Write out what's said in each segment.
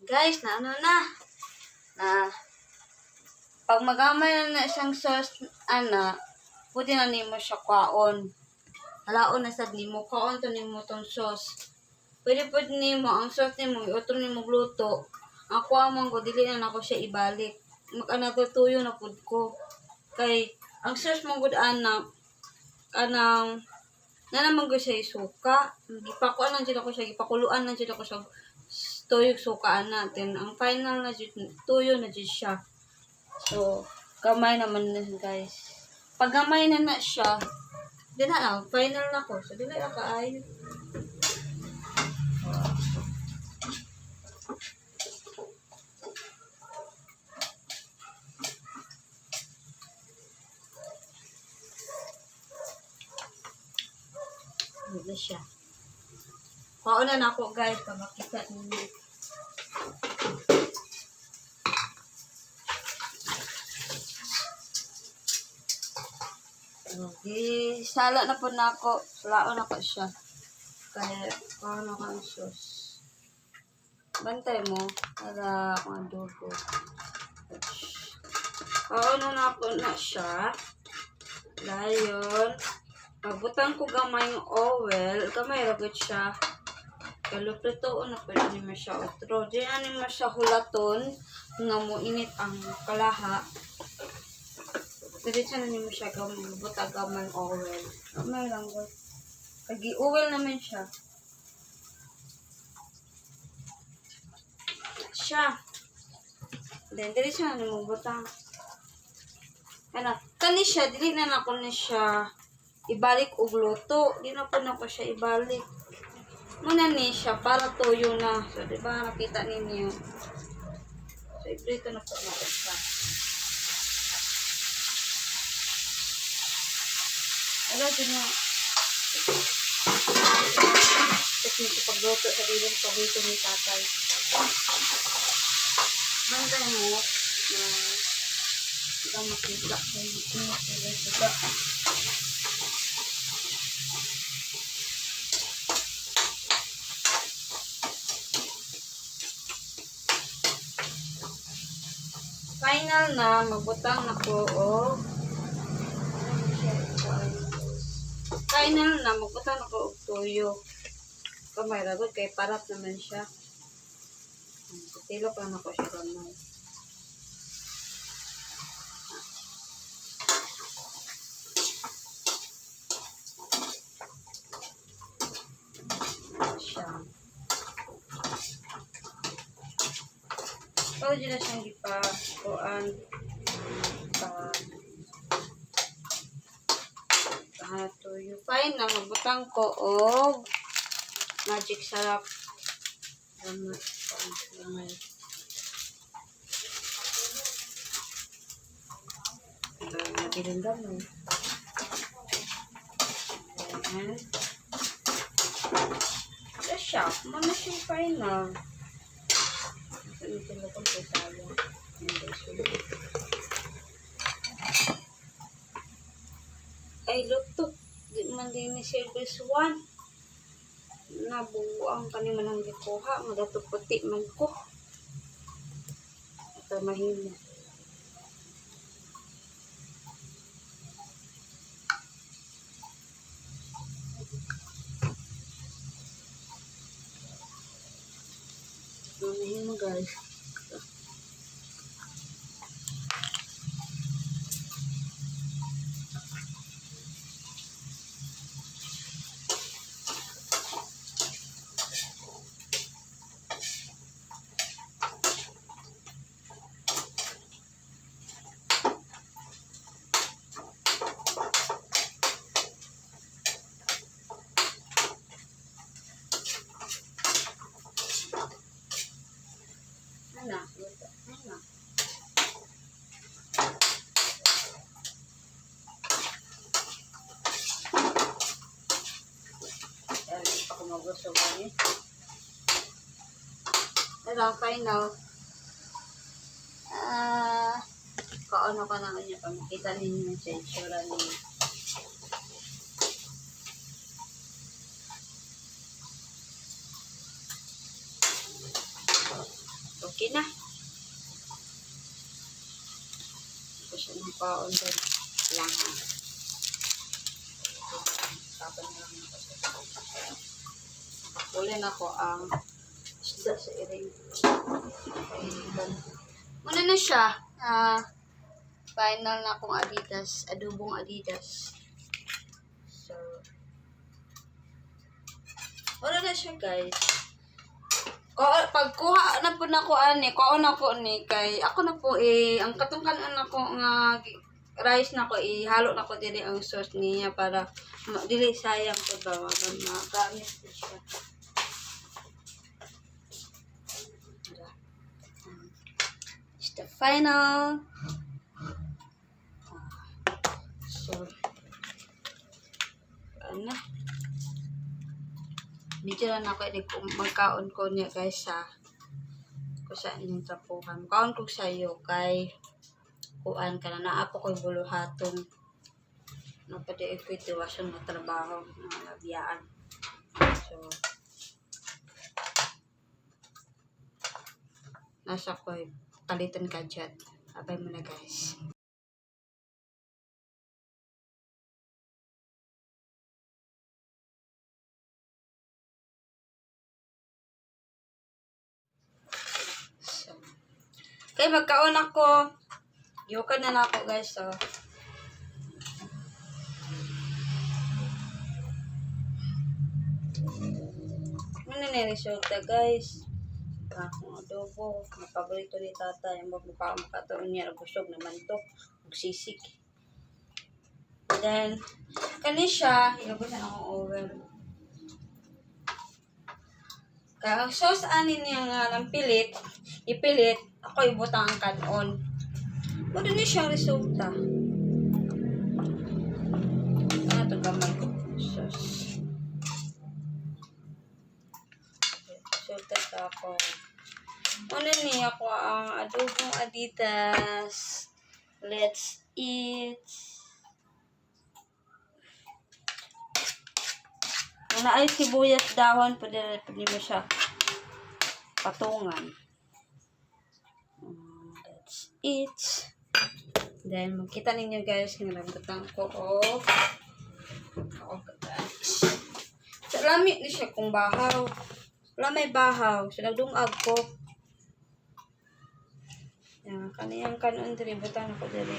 Guys, na ano na pag magamay na siyang sauce, pwede na nimo siya kwaon. Halaon na sad nimo kwaon to nimo tong sauce. Pwede nimo ang sauce nimo iutro nimo gluto. Ako amang ko dili na nako siya ibalik. Tuyo na pud ko. Kay ang sauce mong gud kanang naman ko siya isuka. Gipakuan lang jud ako siya, gipakuluan lang jud ako siya tuyog sukaan natin. Ang final na jud tuyo na jud siya. So, gamay naman na guys. Pag gamay na siya, di na final na ko. So, di na kaayo. Dito siya. Paunan ako guys, pag makita ninyo. Okay, sala na po na ako. Salaon ako siya. Kaya, paano ka ang sauce? Bantay mo, para akong adobo. Paano na ako na siya. Dayon, pagbutang ko gamay ng oil, gamay ragot siya. Kaluprito na pwede naman siya utro. Diyan naman siya hulaton nga mo init ang kalaha. Diretso na naman siya butag gamay oil. Gamay lang ko. Kagi-oil naman siya. Then, diretso na naman butang. Kani siya, dili na ako na siya ibalik og luto. Di na po na ko siya ibalik. Muna ni siya para tuyo na. So, di ba nakita ninyo? So, iprito na po na siya. Alam din na. Teknik pagluto sa bilong paborito ni tatay. Bantay mo na ikaw makita sa ito. Final na, magbutang na ko o tuyo. Kamay ragod kay parat naman siya. Tilok lang ako siya gamay. Siya. Pwede dyan na siyang gipakuan. Tuyo. Fine na, magbutang ko og magic sarap. Nabilindam mo. Ayan. Siya. Muna siya final. Ito ko po tayo. Ay, luto. Di man din ni Silvers 1. Nabuang kaniman ang gikuha. Madato puti man ko. Ito mahina. Mahina guys. Ako magusto ba niya? Pero final. Kaano ka naman niya pa makita ninyo sa itsura niya. So, siya ng kaon din. Lang. Tapos na lang ako. Uli na ko ang isda sa iring. Muna na siya. Final na akong Adidas. Adobong Adidas. So, wala na siya guys. Pagkuha na po na ko kuha na ko ni kay ako na po ang katungkanan na ko nga rice na ko ihalo na ko dili ang sauce niya para dili sayang ko ba magamit ko siya. It's the final. So, ano? Video lang ako magkaon ko niya guys sa kung saan yung tapuhan. Kaon ko sa'yo kay kuan ka na naapo ko'y buluhaton. Napadi ekwitiwasyon na trabaho ng labiyaan. So, nasa ko'y palitan ka dyan. Abay mo na guys. Okay, magkaon ako. Yukan na ako guys. So, ano na resulta guys? Akong adobo. Ang paborito ni tata. Yung magmukataon niya. Busog naman to. Magsisik. And then, kanisya. Ilabusan akong oven. Kaya ang sauce anin niya nga ng pilit. Ipilit. Ako ibutang ang kanon. Wala na siyang resulta. Ano ito gamay ko? Sauce. Resulta sa ako. Ano niya ako ang adobong Adidas. Let's eat. Kung naay sibuyas dahon, pwede mo siya patungan. Let's eat. Then, makita ninyo guys, nilagatan ko sa lamig ni siya kung bahaw. Wala may bahaw. So, nagdungag ko. Yan, kaniyang kanon diri. Butan ako diri.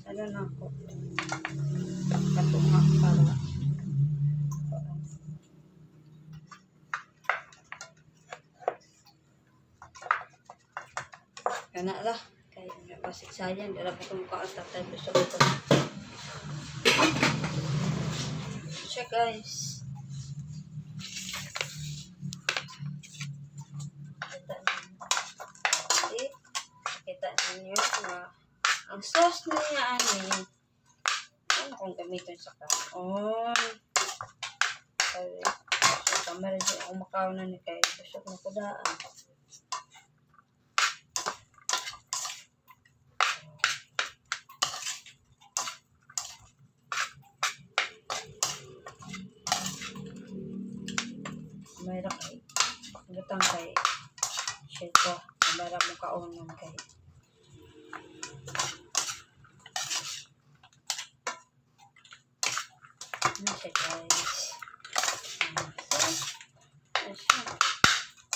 Ano na ako. Katungak para. Kana lah. Kaya basik sayang. Dala po kong kaasatay. Gusto ko. Siya guys. Kita ninyo na ang sauce niya ano kung gamitin sa kaon. Kaya so kamera siya ang makaon na ni kay busog na kudaan. Mayroon kay pakagutang kay share ko. Kamera mo kaonan kay ano siya guys.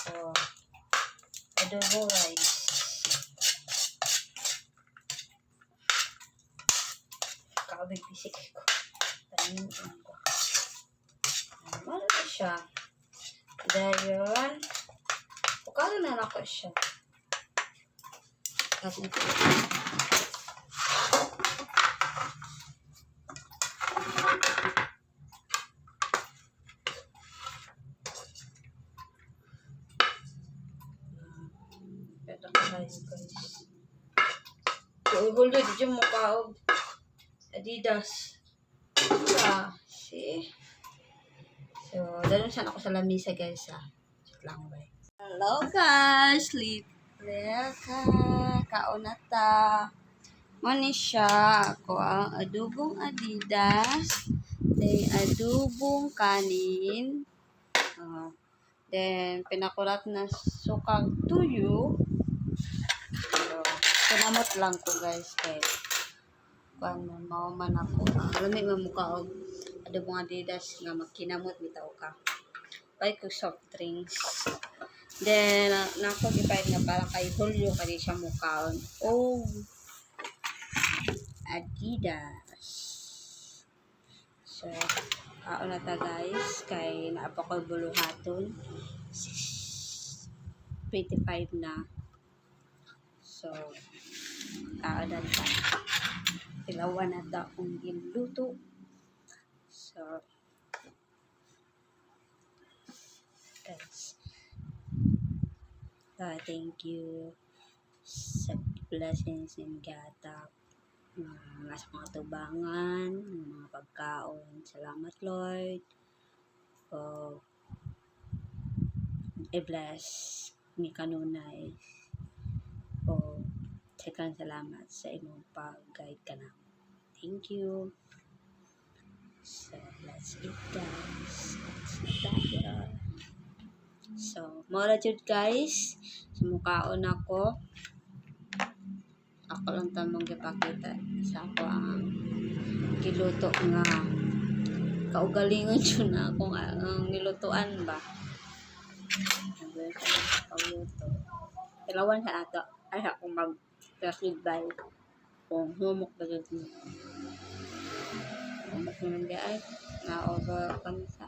So, adobo rice. Kabig bisik ko. Tanin ko. Ano na siya? Dayon. Kukalo na ako siya. Kasi ito. Ito ka guys. Huldo di mo ka Adidas. See? So, dalon siya ako sa lamisa guys lang ba. Hello guys, sleep. Kaon na ta. Mani siya ako ang adobong Adidas. Then adobong kanin. Then pinakurat na sukang tuyo. So, Kinamot lang ko guys kay kuan mauman ako. Lami man mukha og ado mga Adidas nga magkinamot bitaw ka. Buy ko soft drinks. Then nako gipay nga para kay Julio kani siya mukhaon. Oh, Adidas. So, na ta guys kay naapa ko buluhaton. 25 na. So, na ta. Ilawan na ta kung giluto. So, guys. Thank you sa blessings and gatap sa mga tubangan, mga pagkaon. Salamat Lord. I-bless ni kanunay. Second salamat sa imong pag-guide ka na. Thank you. So, let's eat guys. Let's tayo. So, mora jud guys. Sumukaon ako. Ako lang tamang gipakita sa ako ang giluto nga kaugalingon yun na akong ang nilutuan ba. Pagluto. Ilawan sa ato. Ay ako mag-feedback kung humok na jud mo. Humok na hindi ay na-over kami sa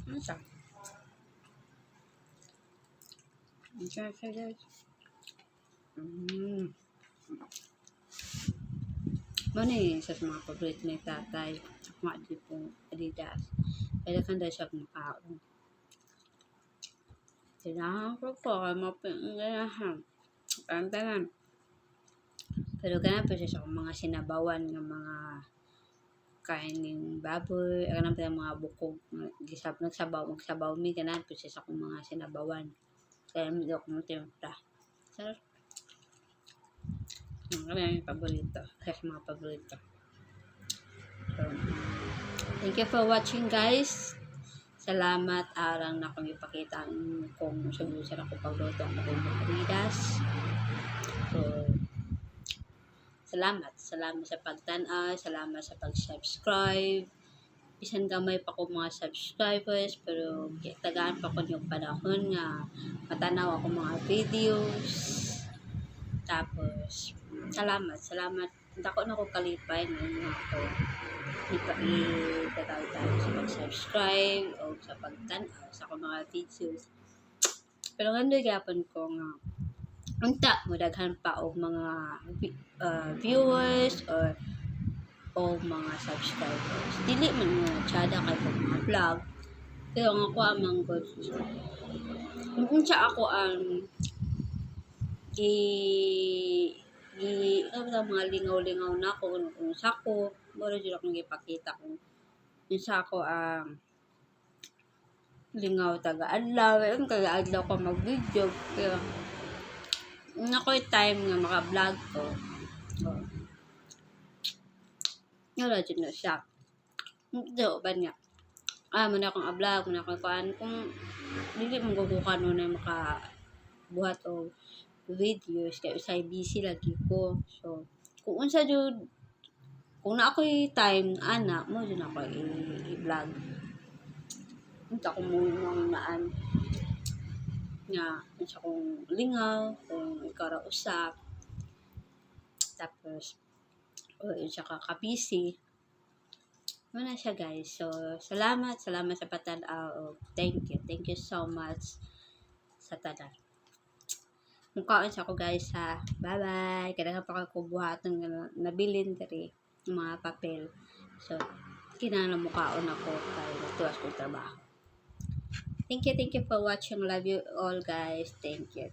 ano siya? Ano siya guys? Ano sa mga paborito ni tatay mga di pong Adidas kaya kan dahil siya kumakaon kailangan ko po kaya mapingalahan pantanan pero ganun po siya mga sinabawan ng mga kaining baboy ganun po yung mga bukog magsabaw mi ganun po siya kung mga sinabawan kaya hindi ako matimpla so yung paborito kasi mga paborito so, thank you for watching guys salamat arang na kung ipakita kung subusan ako pagluto ang Adidas so salamat sa pagtanaw salamat sa pag-subscribe bisan gamay pa ko mga subscribers pero tagaan pa ko yung panahon nga matanaw ako mga videos tapos salamat dako na ko kalipay ngayon ako itatawag tayo sa pag-subscribe o sa pagtanaw sa akong mga videos pero gandoy gyapon ko nga unta mudaghan pa og mga viewers o mga subscribers dili man nga tsada kay kong mga vlog pero nga ako ang good kung unsa ako ang mga lingaw-lingaw na ako kung sa ko moro jud akong gipakita kung sa ako ang lingaw taga-adlaw taga-adlaw ko mag-video pero nakoy time nga maka-vlog ko so wala jud na siya do ba niya muna akong vlog muna akong kuan kung dili mo gugukan na makabuhat o videos kay usay busy lagi ko so kung unsa jud kung na ako'y time ana mo jud ako i-vlog unta ko mo naan nga unsa kong lingaw kung ikaw ra usap tapos unsa ka busy muna siya guys so salamat sa patan-aw thank you so much sa tanan mukhaon sa ko guys ha bye bye kailangan pa ko buhaton nga nabilin diri mga papel so kinahanglan mukhaon ako kay tuwas ko trabaho thank you for watching love you all guys thank you